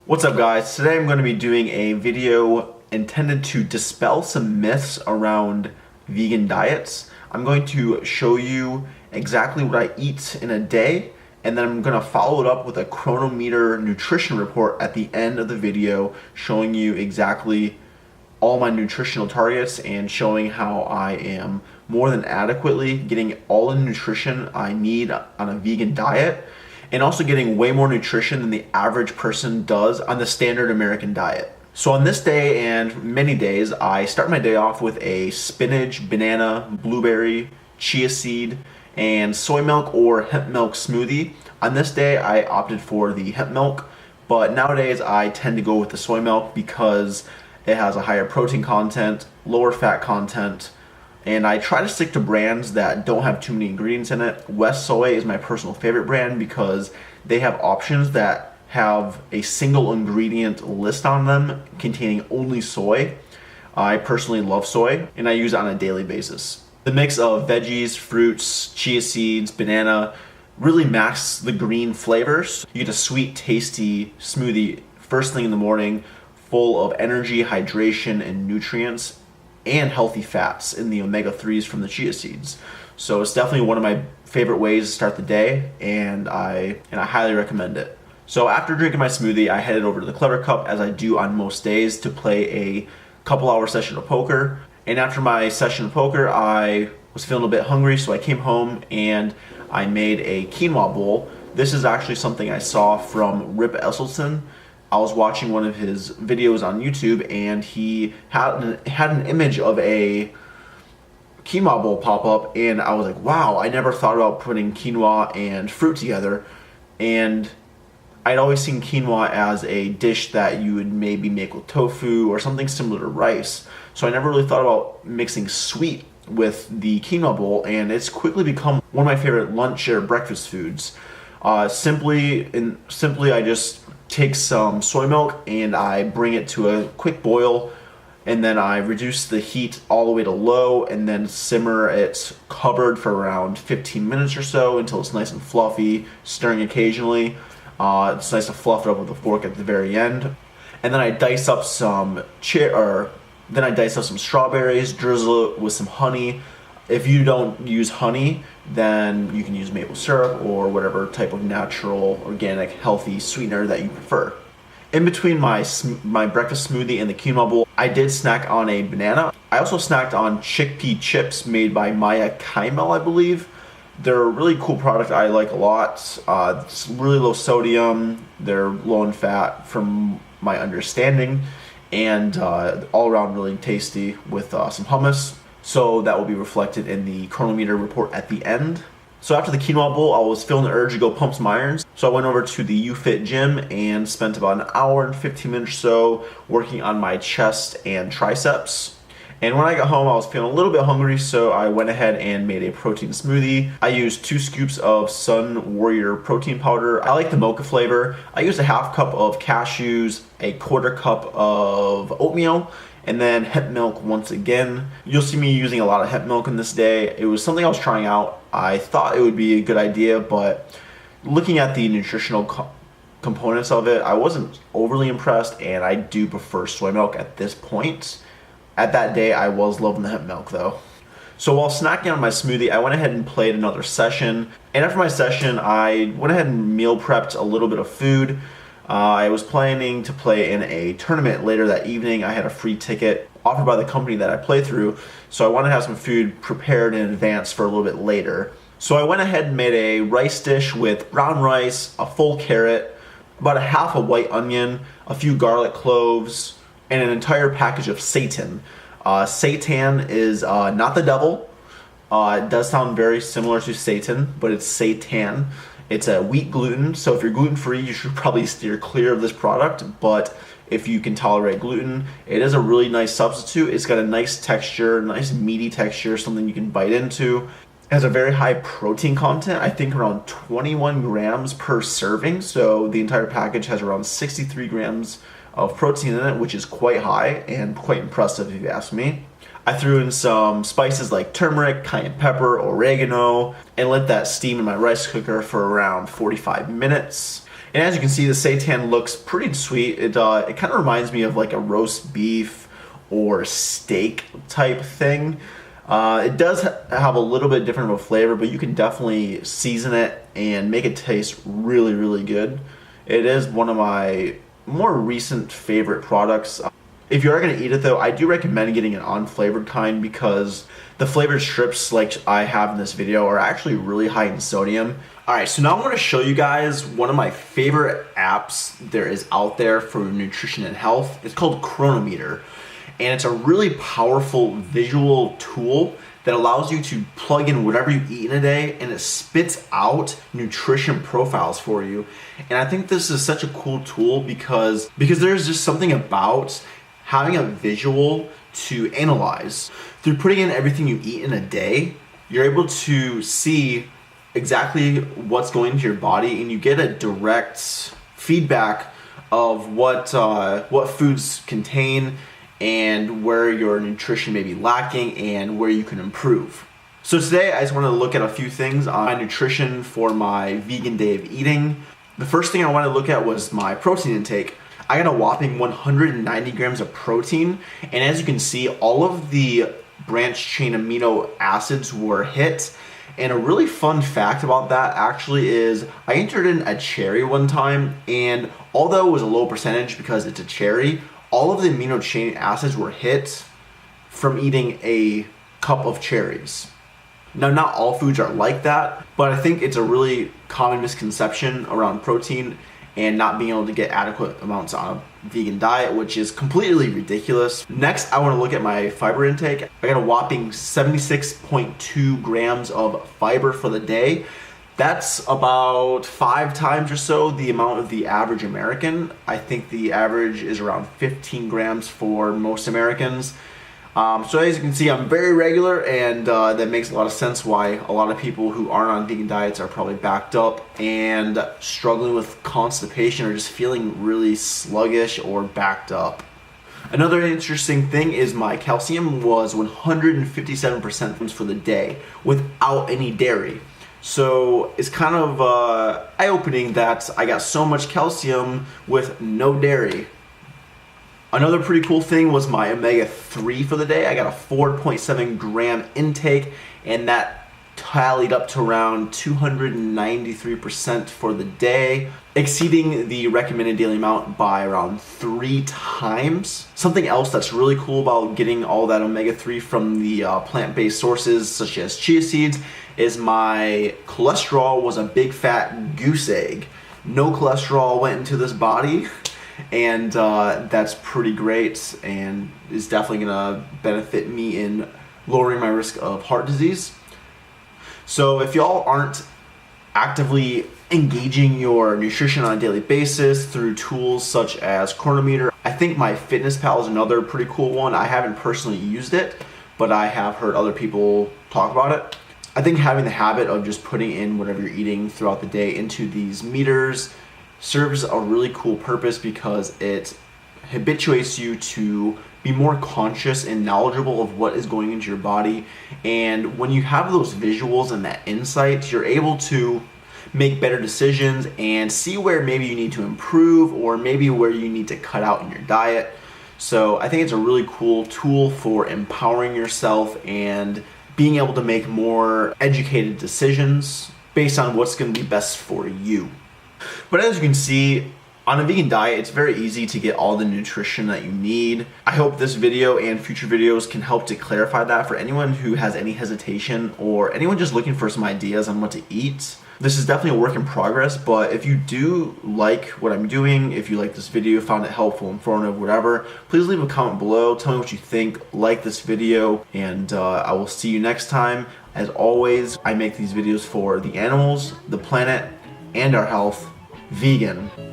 What's up guys? Today I'm going to be doing a video intended to dispel some myths around vegan diets. I'm going to show you exactly what I eat in a day, and then I'm going to follow it up with a Cronometer nutrition report at the end of the video showing you exactly all my nutritional targets and showing how I am more than adequately getting all the nutrition I need on a vegan diet, and also getting way more nutrition than the average person does on the standard American diet. So on this day and many days, I start my day off with a spinach, banana, blueberry, chia seed, and soy milk or hemp milk smoothie. On this day, I opted for the hemp milk, but nowadays I tend to go with the soy milk because it has a higher protein content, lower fat content, and I try to stick to brands that don't have too many ingredients in it. West Soy is my personal favorite brand because they have options that have a single ingredient list on them containing only soy. I personally love soy and I use it on a daily basis. The mix of veggies, fruits, chia seeds, banana really masks the green flavors. You get a sweet, tasty smoothie first thing in the morning, full of energy, hydration, and nutrients, and healthy fats in the omega-3s from the chia seeds. So it's definitely one of my favorite ways to start the day, and I highly recommend it. So after drinking my smoothie, I headed over to the Clever Cup, as I do on most days, to play a couple-hour session of poker. And after my session of poker, I was feeling a bit hungry, so I came home and I made a quinoa bowl. This is actually something I saw from Rip Esselstyn. I was watching one of his videos on YouTube, and he had an image of a quinoa bowl pop up, and I was like, wow, I never thought about putting quinoa and fruit together. And I'd always seen quinoa as a dish that you would maybe make with tofu or something similar to rice. So I never really thought about mixing sweet with the quinoa bowl, and it's quickly become one of my favorite lunch or breakfast foods. Simply I just take some soy milk and I bring it to a quick boil, and then I reduce the heat all the way to low and then simmer it covered for around 15 minutes or so until it's nice and fluffy, stirring occasionally. It's nice to fluff it up with a fork at the very end. And then I dice up some strawberries, drizzle it with some honey. If you don't use honey, then you can use maple syrup or whatever type of natural, organic, healthy sweetener that you prefer. In between my breakfast smoothie and the quinoa bowl, I did snack on a banana. I also snacked on chickpea chips made by Maya Kaimel, I believe. They're a really cool product I like a lot. It's really low sodium, they're low in fat from my understanding, and all around really tasty with some hummus. So that will be reflected in the Cronometer report at the end. So after the quinoa bowl, I was feeling the urge to go pump some irons. So I went over to the UFit gym and spent about an hour and 15 minutes or so working on my chest and triceps. And when I got home, I was feeling a little bit hungry, so I went ahead and made a protein smoothie. I used 2 scoops of Sun Warrior protein powder. I like the mocha flavor. I used a half cup of cashews, a quarter cup of oatmeal, and then hemp milk once again. You'll see me using a lot of hemp milk in this day. It was something I was trying out. I thought it would be a good idea, but looking at the nutritional components of it, I wasn't overly impressed, and I do prefer soy milk at this point. At that day, I was loving the hemp milk though. So while snacking on my smoothie, I went ahead and played another session. And after my session, I went ahead and meal prepped a little bit of food. I was planning to play in a tournament later that evening. I had a free ticket offered by the company that I play through, so I wanted to have some food prepared in advance for a little bit later. So I went ahead and made a rice dish with brown rice, a full carrot, about a half a white onion, a few garlic cloves, and an entire package of seitan. Seitan is not the devil. It does sound very similar to Satan, but it's seitan. It's a wheat gluten, so if you're gluten-free, you should probably steer clear of this product, but if you can tolerate gluten, it is a really nice substitute. It's got a nice texture, nice meaty texture, something you can bite into. It has a very high protein content, I think around 21 grams per serving, so the entire package has around 63 grams of protein in it, which is quite high and quite impressive if you ask me. I threw in some spices like turmeric, cayenne pepper, oregano, and let that steam in my rice cooker for around 45 minutes. And as you can see, the seitan looks pretty sweet. It kind of reminds me of like a roast beef or steak type thing. It does have a little bit different of a flavor, but you can definitely season it and make it taste really, really good. It is one of my more recent favorite products. If you are going to eat it though, I do recommend getting an unflavored kind because the flavored strips like I have in this video are actually really high in sodium. Alright, so now I'm going to show you guys one of my favorite apps there is out there for nutrition and health. It's called Cronometer, and it's a really powerful visual tool that allows you to plug in whatever you eat in a day and it spits out nutrition profiles for you. And I think this is such a cool tool because there's just something about having a visual to analyze. Through putting in everything you eat in a day, you're able to see exactly what's going into your body and you get a direct feedback of what foods contain and where your nutrition may be lacking and where you can improve. So today I just want to look at a few things on my nutrition for my vegan day of eating. The first thing I want to look at was my protein intake. I got a whopping 190 grams of protein, and as you can see, all of the branched chain amino acids were hit. And a really fun fact about that actually is I entered in a cherry one time, and although it was a low percentage because it's a cherry, all of the amino chain acids were hit from eating a cup of cherries. Now, not all foods are like that, but I think it's a really common misconception around protein and not being able to get adequate amounts on a vegan diet, which is completely ridiculous. Next, I want to look at my fiber intake. I got a whopping 76.2 grams of fiber for the day. That's about 5 times or so the amount of the average American. I think the average is around 15 grams for most Americans. So as you can see, I'm very regular, and that makes a lot of sense why a lot of people who aren't on vegan diets are probably backed up and struggling with constipation or just feeling really sluggish or backed up. Another interesting thing is my calcium was 157% for the day without any dairy. So it's kind of eye-opening that I got so much calcium with no dairy. Another pretty cool thing was my omega-3 for the day. I got a 4.7 gram intake, and that tallied up to around 293% for the day, exceeding the recommended daily amount by around 3 times. Something else that's really cool about getting all that omega-3 from the plant-based sources such as chia seeds is my cholesterol was a big fat goose egg. No cholesterol went into this body, and that's pretty great and is definitely gonna benefit me in lowering my risk of heart disease. So if y'all aren't actively engaging your nutrition on a daily basis through tools such as Cronometer, I think MyFitnessPal is another pretty cool one. I haven't personally used it, but I have heard other people talk about it. I think having the habit of just putting in whatever you're eating throughout the day into these meters serves a really cool purpose because it habituates you to be more conscious and knowledgeable of what is going into your body. And when you have those visuals and that insight, you're able to make better decisions and see where maybe you need to improve or maybe where you need to cut out in your diet. So I think it's a really cool tool for empowering yourself and being able to make more educated decisions based on what's going to be best for you. But as you can see, on a vegan diet, it's very easy to get all the nutrition that you need. I hope this video and future videos can help to clarify that for anyone who has any hesitation or anyone just looking for some ideas on what to eat. This is definitely a work in progress, but if you do like what I'm doing, if you like this video, found it helpful, informative, whatever, please leave a comment below. Tell me what you think, like this video, and I will see you next time. As always, I make these videos for the animals, the planet, and our health. Vegan.